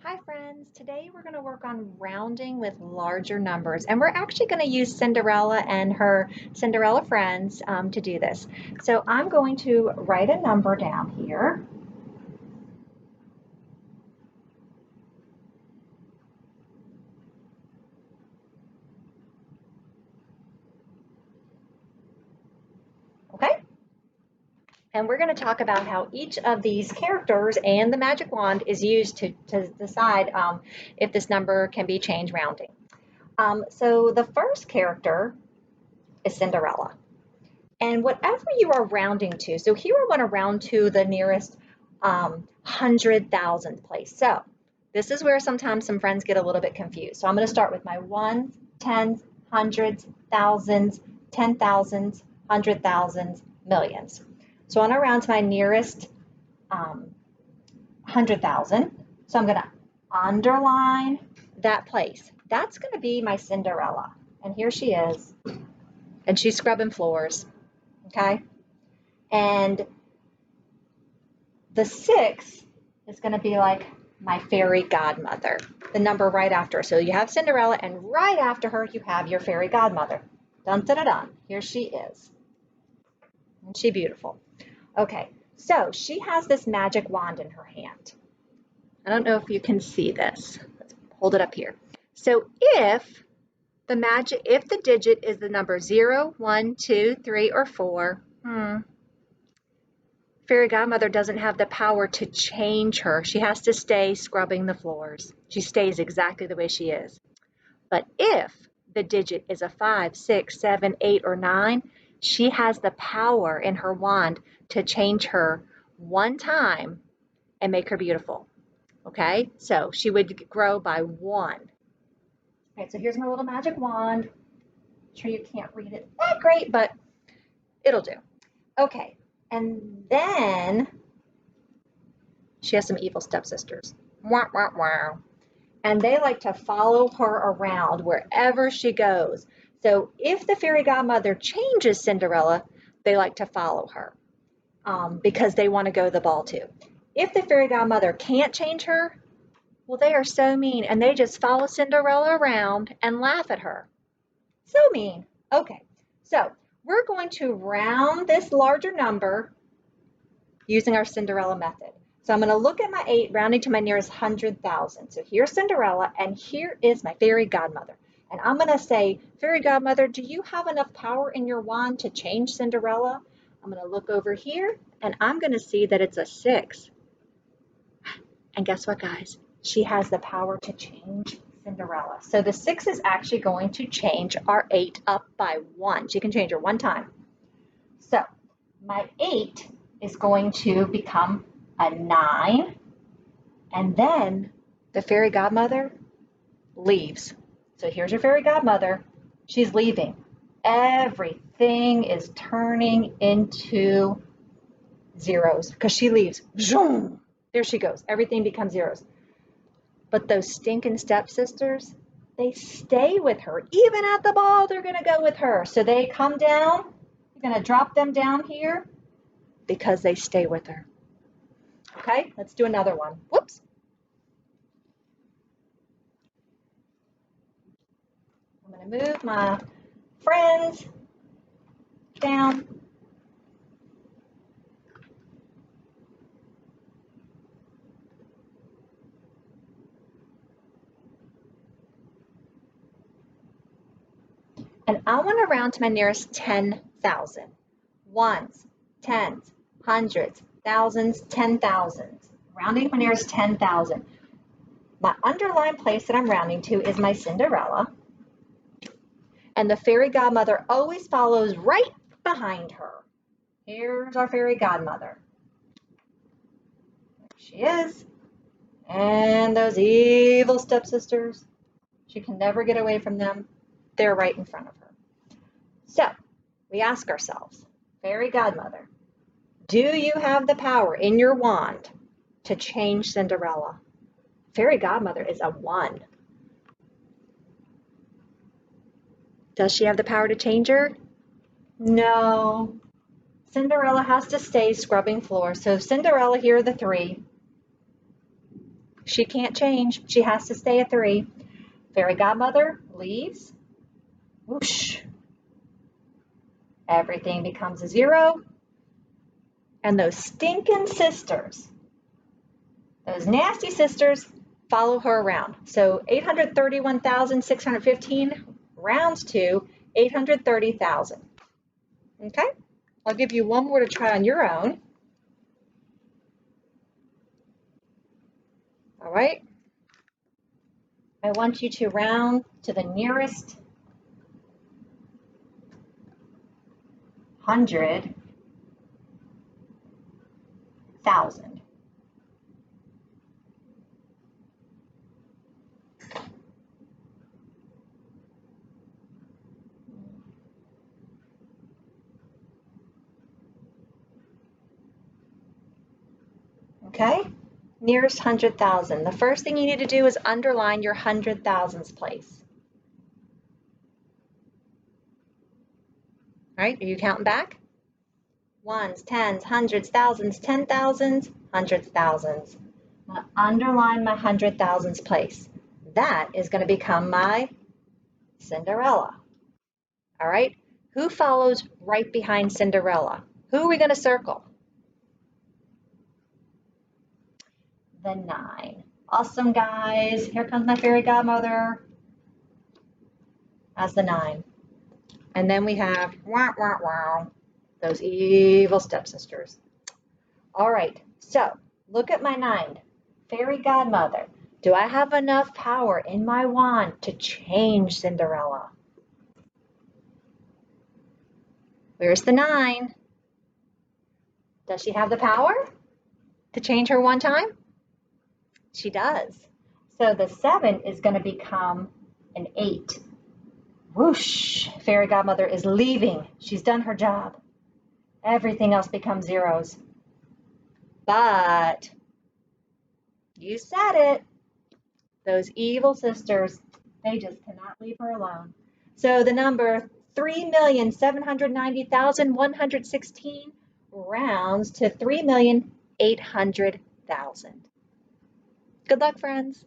Hi friends, today we're going to work on rounding with larger numbers and we're actually going to use Cinderella and her Cinderella friends to do this. So I'm going to write a number down here. Okay? And we're going to talk about how each of these characters and the magic wand is used to decide if this number can be changed rounding. So the first character is Cinderella. And whatever you are rounding to, so here I want to round to the nearest 100,000th place. So this is where sometimes some friends get a little bit confused. So I'm going to start with my ones, tens, hundreds, thousands, 10,000s, 100,000s, millions. So I want to round to my nearest 100,000. So I'm going to underline that place. That's going to be my Cinderella. And here she is. And she's scrubbing floors. Okay? And the 6 is going to be like my fairy godmother, the number right after her. So you have Cinderella, and right after her, you have your fairy godmother. Dun, dun, dun, dun. Here she is. Isn't she beautiful? Okay, so she has this magic wand in her hand. I don't know if you can see this. Let's hold it up here. So if the digit is the number 0, 1, 2, 3, or 4, Fairy Godmother doesn't have the power to change her. She has to stay scrubbing the floors. She stays exactly the way she is. But if the digit is a 5, 6, 7, 8, or 9, she has the power in her wand to change her one time and make her beautiful. Okay, so she would grow by 1. All right, so here's my little magic wand. I'm sure you can't read it that great, but it'll do. Okay, and then she has some evil stepsisters. Wah, wah, wah. And they like to follow her around wherever she goes. So if the fairy godmother changes Cinderella, they like to follow her because they want to go to the ball too. If the fairy godmother can't change her, well, they are so mean and they just follow Cinderella around and laugh at her. So mean. Okay, so we're going to round this larger number using our Cinderella method. So I'm going to look at my 8, rounding to my nearest 100,000. So here's Cinderella, and here is my fairy godmother. And I'm going to say, fairy godmother, do you have enough power in your wand to change Cinderella? I'm going to look over here, and I'm going to see that it's a 6. And guess what, guys? She has the power to change Cinderella. So the 6 is actually going to change our 8 up by 1. She can change her one time. So my 8 is going to become a 9, and then the fairy godmother leaves. So here's your fairy godmother. She's leaving. Everything is turning into zeros because she leaves. Zoom! There she goes. Everything becomes zeros. But those stinking stepsisters, they stay with her. Even at the ball, they're going to go with her. So they come down. You're going to drop them down here because they stay with her. Okay, let's do another one. Whoops. I'm going to move my friends down. And I want to round to my nearest 10,000. Ones, tens, hundreds, thousands, 10,000s. Rounding to my nearest 10,000. My underlined place that I'm rounding to is my Cinderella. And the fairy godmother always follows right behind her. Here's our fairy godmother. There she is. And those evil stepsisters. She can never get away from them. They're right in front of her. So we ask ourselves, fairy godmother, do you have the power in your wand to change Cinderella? Fairy godmother is a 1. Does she have the power to change her? No. Cinderella has to stay scrubbing floors. So Cinderella, here are the 3. She can't change. She has to stay a 3. Fairy Godmother leaves. Whoosh. Everything becomes a 0. And those stinking sisters, those nasty sisters, follow her around. So 831,615 rounds to 830,000. Okay? I'll give you one more to try on your own. All right? I want you to round to the nearest 100,000. Okay? Nearest 100,000. The first thing you need to do is underline your 100,000s place. All right? Are you counting back? Ones, tens, hundreds, thousands, 10,000s, hundreds, thousands. Now underline my 100,000s place. That is going to become my Cinderella. All right? Who follows right behind Cinderella? Who are we going to circle? The 9. Awesome, guys. Here comes my fairy godmother as the 9. And then we have, wah, wah, wah, those evil stepsisters. All right, so look at my 9. Fairy godmother. Do I have enough power in my wand to change Cinderella? Where's the 9? Does she have the power to change her one time? She does. So the 7 is going to become an 8. Whoosh! Fairy godmother is leaving. She's done her job. Everything else becomes 0s. But you said it. Those evil sisters, they just cannot leave her alone. So the number 3,790,116 rounds to 3,800,000. Good luck, friends.